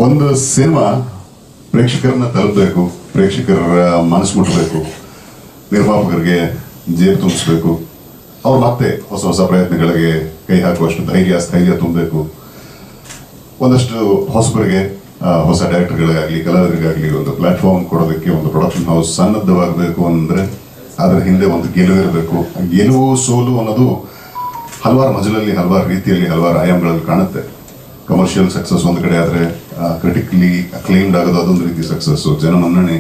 ಒಂದು ಸಿನಿಮಾ ಪ್ರೇಕ್ಷಕರನ್ನ ತಲುಪಬೇಕು, ಪ್ರೇಕ್ಷಕರ ಮನಸ್ಸು ಮುಟ್ಟಬೇಕು, ನಿರ್ಮಾಪಕರಿಗೆ ಜೇಬು ತುಂಬಿಸ್ಬೇಕು, ಅವ್ರು ಮತ್ತೆ ಹೊಸ ಹೊಸ ಪ್ರಯತ್ನಗಳಿಗೆ ಕೈ ಹಾಕುವಷ್ಟು ಸ್ಥೈರ್ಯ ತುಂಬಬೇಕು. ಒಂದಷ್ಟು ಹೊಸಬರಿಗೆ, ಹೊಸ ಡೈರೆಕ್ಟರ್ಗಳಿಗಾಗಲಿ ಕಲಾವಿದರಿಗಾಗಲಿ ಒಂದು ಪ್ಲಾಟ್ಫಾರ್ಮ್ ಕೊಡೋದಕ್ಕೆ ಒಂದು ಪ್ರೊಡಕ್ಷನ್ ಹೌಸ್ ಸನ್ನದ್ಧವಾಗಬೇಕು ಅಂದರೆ ಅದರ ಹಿಂದೆ ಒಂದು ಗೆಲುವಿರಬೇಕು. ಗೆಲುವು ಸೋಲು ಅನ್ನೋದು ಹಲವಾರು ಮಜಲಲ್ಲಿ, ಹಲವಾರು ರೀತಿಯಲ್ಲಿ, ಹಲವಾರು ಆಯಾಮಗಳಲ್ಲಿ ಕಾಣುತ್ತೆ. ಕಮರ್ಷಿಯಲ್ ಸಕ್ಸಸ್ ಒಂದು ಕಡೆ ಆದರೆ, ಕ್ರಿಟಿಕಲಿ ಅಕ್ಲೈಮ್ಡ್ ಆಗೋದು ಅದೊಂದು ರೀತಿ ಸಕ್ಸಸ್ಸು. ಜನ ಮನ್ನಣೆ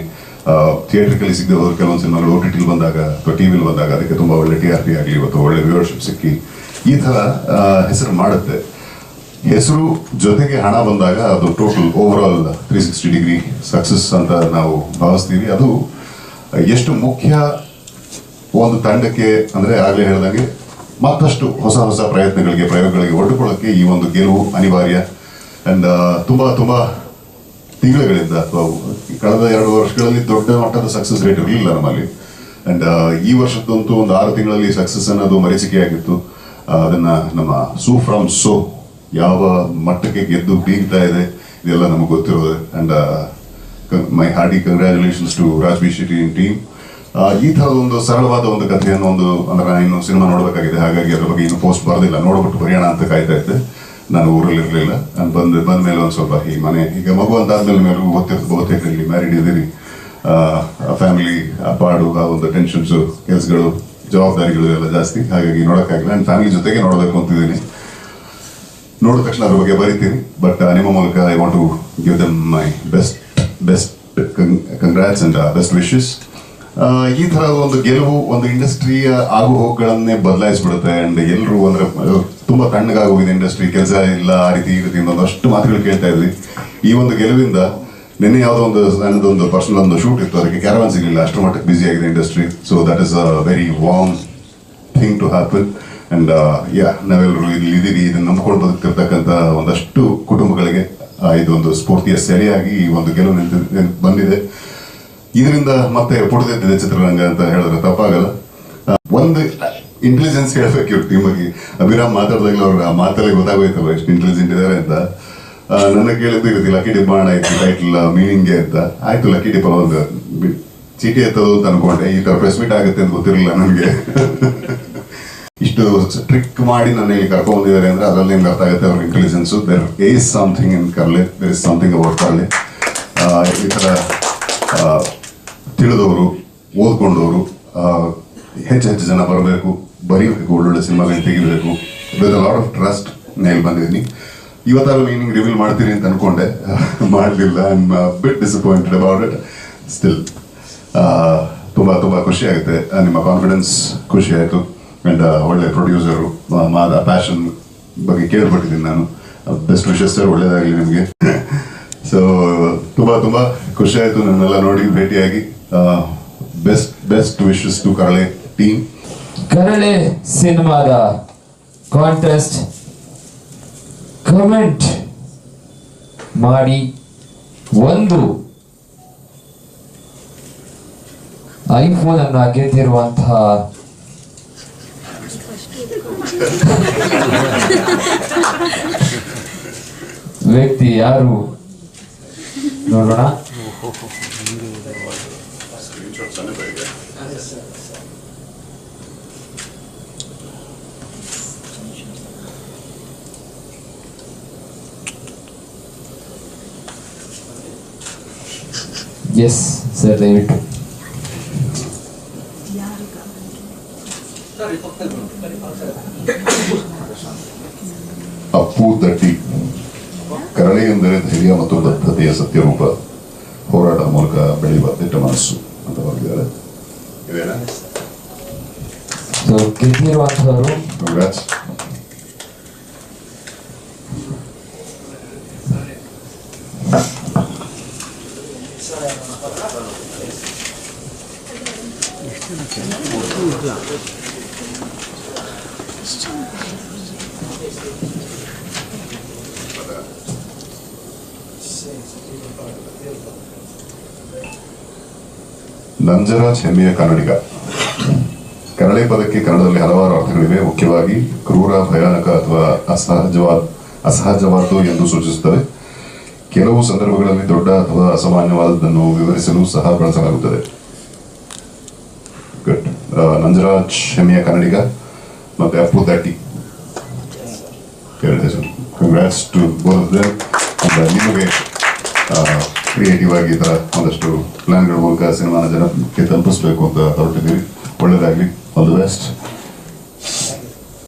ಥಿಯೇಟ್ರಿಕಲಿ ಸಿಗದೆ ಹೋದ್ರೆ ಕೆಲವೊಂದು ಸಿನಿಮಾಗಳು OTT ಬಂದಾಗ ಅಥವಾ ಟಿವಿಲಿ ಬಂದಾಗ ಅದಕ್ಕೆ ತುಂಬ ಒಳ್ಳೆ TRP ಆಗಲಿ ಅಥವಾ ಒಳ್ಳೆ ವ್ಯೂವರ್ಶಿಪ್ ಸಿಕ್ಕಿ ಈ ಥರ ಹೆಸರು ಮಾಡುತ್ತೆ. ಹೆಸರು ಜೊತೆಗೆ ಹಣ ಬಂದಾಗ ಅದು ಟೋಟಲ್ ಓವರಾಲ್ 360 ಡಿಗ್ರಿ ಸಕ್ಸಸ್ ಅಂತ ನಾವು ಭಾವಿಸ್ತೀವಿ. ಅದು ಎಷ್ಟು ಮುಖ್ಯ ಒಂದು ತಂಡಕ್ಕೆ ಅಂದರೆ ಆಗಲೇ ಹೇಳಿದಂಗೆ ಮತ್ತಷ್ಟು ಹೊಸ ಹೊಸ ಪ್ರಯೋಗಗಳಿಗೆ ಒಡ್ಡುಕೊಳ್ಳೋಕ್ಕೆ ಈ ಒಂದು ಗೆಲುವು ಅನಿವಾರ್ಯ. ಆ್ಯಂಡ್ ತುಂಬ ತಿಂಗಳುಗಳಿಂದ ಅಥವಾ ಕಳೆದ 2 ವರ್ಷಗಳಲ್ಲಿ ದೊಡ್ಡ ಮಟ್ಟದ ಸಕ್ಸಸ್ ರೇಟ್ ಇರಲಿಲ್ಲ ನಮ್ಮಲ್ಲಿ. ಆ್ಯಂಡ್ ಈ ವರ್ಷದಂತೂ ಒಂದು 6 ತಿಂಗಳಲ್ಲಿ ಸಕ್ಸಸ್ ಅನ್ನೋದು ಮರೀಚಿಕೆಯಾಗಿತ್ತು. ಅದನ್ನು ನಮ್ಮ ಫ್ರಮ್ ಸೋ ಯಾವ ಮಟ್ಟಕ್ಕೆ ಗೆದ್ದು ಬೀಗ್ತಾ ಇದೆ ಇದೆಲ್ಲ ನಮಗೆ ಗೊತ್ತಿರೋದು. And my hearty congratulations to Raj B Shetty in team. ಈ ಥರದೊಂದು ಸರಳವಾದ ಒಂದು ಕಥೆಯನ್ನು ಅಂದರೆ ನಾನು ಇನ್ನು ಸಿನಿಮಾ ನೋಡಬೇಕಾಗಿದೆ, ಹಾಗಾಗಿ ಅದ್ರ ಬಗ್ಗೆ ಇನ್ನು ಪೋಸ್ಟ್ ಬರೋದಿಲ್ಲ, ನೋಡ್ಬಿಟ್ಟು ಬರೆಯೋಣ ಅಂತ ಕಾಯ್ತಾ ಇದ್ದೆ. ನಾನು ಊರಲ್ಲಿ ಇರಲಿಲ್ಲ. ನಾನು ಬಂದ ಮೇಲೆ ಒಂದು ಸ್ವಲ್ಪ ಈ ಮನೆ ಈಗ ಮಗು ಅಂತಾದ್ಮೇಲೆ ಮೇಲೂ ಬಹುತೇಕ ಇಲ್ಲಿ ಮ್ಯಾರಿಡ್ ಇದ್ದೀರಿ, ಫ್ಯಾಮಿಲಿ ಪಾಡು ಆ ಒಂದು ಟೆನ್ಷನ್ಸು, ಕೆಲಸಗಳು, ಜವಾಬ್ದಾರಿಗಳು ಎಲ್ಲ ಜಾಸ್ತಿ, ಹಾಗಾಗಿ ನೋಡೋಕ್ಕಾಗಿಲ್ಲ. ನಾನು ಫ್ಯಾಮಿಲಿ ಜೊತೆಗೆ ನೋಡಬೇಕು ಅಂತಿದ್ದೀನಿ. ನೋಡಿದ ತಕ್ಷಣ ಅದ್ರ ಬಗ್ಗೆ ಬರೀತೀನಿ. ಬಟ್ ನಿಮ್ಮ ಮೂಲಕ I want to give them my best congrats and best wishes. ಈ ಥರ ಒಂದು ಗೆಲುವು ಒಂದು ಇಂಡಸ್ಟ್ರಿಯ ಆಗು ಹೋಗುಗಳನ್ನೇ ಬದಲಾಯಿಸ್ಬಿಡುತ್ತೆ. ಆ್ಯಂಡ್ ಎಲ್ಲರೂ ಅಂದರೆ ತುಂಬ ತಣ್ಣಗಾಗೋಗಿದೆ ಇಂಡಸ್ಟ್ರಿ, ಕೆಲಸ ಇಲ್ಲ, ಆ ರೀತಿ ಈ ರೀತಿ ಒಂದಷ್ಟು ಮಾತುಗಳು ಕೇಳ್ತಾ ಇದ್ವಿ. ಈ ಒಂದು ಗೆಲುವಿಂದ ನಿನ್ನೆ ಯಾವುದೋ ಒಂದು ನನ್ನದೊಂದು ಪರ್ಸನಲ್ ಒಂದು ಶೂಟ್ ಇತ್ತು, ಅದಕ್ಕೆ ಕ್ಯಾರವಾನ್ ಸಿಗಲಿಲ್ಲ, ಅಷ್ಟು ಮಟ್ಟಕ್ಕೆ ಬ್ಯುಸಿ ಆಗಿದೆ industry. So that is a very warm thing to happen. And ನಾವೆಲ್ಲರೂ ಇಲ್ಲಿ ಇದ್ದೀರಿ, ಇದನ್ನು ನಂಬ್ಕೊಂಡು ಬದುಕ್ತಿರ್ತಕ್ಕಂಥ ಒಂದಷ್ಟು ಕುಟುಂಬಗಳಿಗೆ ಇದೊಂದು ಸ್ಫೂರ್ತಿಯ ಸೆರೆಯಾಗಿ ಈ ಒಂದು ಗೆಲುವು ಬಂದಿದೆ. ಇದರಿಂದ ಮತ್ತೆ ಪುಟದೆದ್ದಿದೆ ಚಿತ್ರರಂಗ ಅಂತ ಹೇಳಿದ್ರೆ ತಪ್ಪಾಗಲ್ಲ. ಒಂದು ಇಂಟೆಲಿಜೆನ್ಸ್ ಹೇಳ್ಬೇಕು ಇವ್ರ ಟೀಮಿಗೆ. ಅಭಿರಾಮ್ ಮಾತಾಡಿದಾಗಲೂ ಅವ್ರು ಆ ಮಾತಲ್ಲೇ ಗೊತ್ತಾಗೋಯ್ತಲ್ಲ ಎಷ್ಟು ಇಂಟೆಲಿಜೆಂಟ್ ಇದ್ದಾರೆ ಅಂತ. ನನ್ನ ಕೇಳಿದ್ದು ಇರುತ್ತೆ ಲಕ್ಕಿ ಡಿಪ್ ಮಾಡೋಣ ಆಯ್ತು ಟೈಟಲ್ ಮೀನಿಂಗ್ಗೆ ಅಂತ. ಆಯ್ತು ಲಕ್ಕಿ ಡಿಪ್ ಒಂದು ಚೀಟಿ ಎತ್ತೋದು ಅಂತ ಅನ್ಕೊಂಡೆ. ಈ ಥರ ಪ್ರೆಸ್ ಮೀಟ್ ಆಗುತ್ತೆ ಅಂತ ಗೊತ್ತಿರಲಿಲ್ಲ ನನಗೆ. ಇಷ್ಟು ಟ್ರಿಕ್ ಮಾಡಿ ನನ್ನ ಇಲ್ಲಿ ಕರ್ಕೊಂಡ್ಬಂದಿದ್ದಾರೆ ಅಂದರೆ ಅದರಲ್ಲಿ ನಿಮ್ಗೆ ಅರ್ಥ ಆಗುತ್ತೆ ಅವ್ರ intelligence. There is something in Karle, there is something about Karle. ಈ ಥರ ತಿಳಿದವರು, ಓದ್ಕೊಂಡವರು ಹೆಚ್ಚು ಜನ ಬರಬೇಕು, ಬರೀಬೇಕು, ಒಳ್ಳೊಳ್ಳೆ ಸಿನಿಮಾಗಳನ್ನ ತೆಗಿಬೇಕು. With a lot of trust ನಾನು ಬಂದಿದ್ದೀನಿ. ಇವತ್ತಾರು ಮೀನಿಂಗ್ ರಿವೀಲ್ ಮಾಡ್ತೀನಿ ಅಂತ ಅನ್ಕೊಂಡೆ, ಮಾಡಲಿಲ್ಲ. I am bit disappointed about it. Still ತುಂಬ ಖುಷಿ ಆಗುತ್ತೆ. ನಿಮ್ಮ ಕಾನ್ಫಿಡೆನ್ಸ್ ಖುಷಿ ಆಯಿತು. ಆ್ಯಂಡ್ ಒಳ್ಳೆ ಪ್ರೊಡ್ಯೂಸರು, ಪ್ಯಾಷನ್ ಬಗ್ಗೆ ಕೇಳ್ಪಟ್ಟಿದ್ದೀನಿ ನಾನು. ಬೆಸ್ಟ್ ವಿಶಸ್ ಸರ್, ಒಳ್ಳೇದಾಗಲಿ ನಿಮಗೆ. ಸೊ ತುಂಬ ಖುಷಿ ಆಯಿತು ನನ್ನೆಲ್ಲ ನೋಡಿ ಭೇಟಿಯಾಗಿ. Best wishes to Karale team. Karale ಸಿನಿಮಾದ ಕಾಂಟೆಸ್ಟ್ ಕಮೆಂಟ್ ಮಾಡಿ ಒಂದು ಐಫೋನ್ ಅನ್ನು ಗೆದ್ದಿರುವಂತಹ ವ್ಯಕ್ತಿ ಯಾರು ನೋಡೋಣ. ಎಸ್ ಸರ್, ದಯವಿಟ್ಟು. ಅಪ್ಪು ದಟ್ಟಿ. ಕರಳೆ ಎಂದರೆ ಧೈರ್ಯ ಮತ್ತು ಬದ್ಧತೆಯ ಸತ್ಯರೂಪ, ಹೋರಾಟದ ಮೂಲಕ ಬೆಳೆಯುವ ದಿಟ್ಟ ಮನಸ್ಸು ಅಂತ ಬರೆದಿದ್ದಾರೆ. ಇದೇನಾ ಗೆದ್ದಿರುವಂತವರು? ಕಂಗ್ರಾಟ್ಸ್. ನಂಜರ ಹೆಮ್ಮೆಯ ಕನ್ನಡಿಗ. ಕರಳೆ ಪದಕ್ಕೆ ಕನ್ನಡದಲ್ಲಿ ಹಲವಾರು ಅರ್ಥಗಳಿವೆ. ಮುಖ್ಯವಾಗಿ ಕ್ರೂರ, ಭಯಾನಕ ಅಥವಾ ಅಸಹಜವಾದ್ದು ಎಂದು ಸೂಚಿಸುತ್ತವೆ. ಕೆಲವು ಸಂದರ್ಭಗಳಲ್ಲಿ ದೊಡ್ಡ ಅಥವಾ ಅಸಾಮಾನ್ಯವಾದದ್ದನ್ನು ವಿವರಿಸಲು ಸಹ ಬಳಸಲಾಗುತ್ತದೆ. ಗುಡ್. ನಂಜರಾಜ್ ಹೆಮ್ಮೆಯ ಕನ್ನಡಿಗ ಮತ್ತೆ ಅಪ್ಪು ದಟ್ಟಿ ಎರಡು ಹೆಸರು. Congrats to both of them. ನಿಮಗೆ ಕ್ರಿಯೇಟಿವ್ ಆಗಿ ಈ ಥರ ಒಂದಷ್ಟು ಪ್ಲಾನ್ಗಳ ಮೂಲಕ ಸಿನಿಮಾನ ಜನಕ್ಕೆ ತಲುಪಿಸ್ಬೇಕು ಅಂತ ಹೊರಟಿದ್ದೀರಿ. ಒಳ್ಳೆಯದಾಗಲಿ. All the best.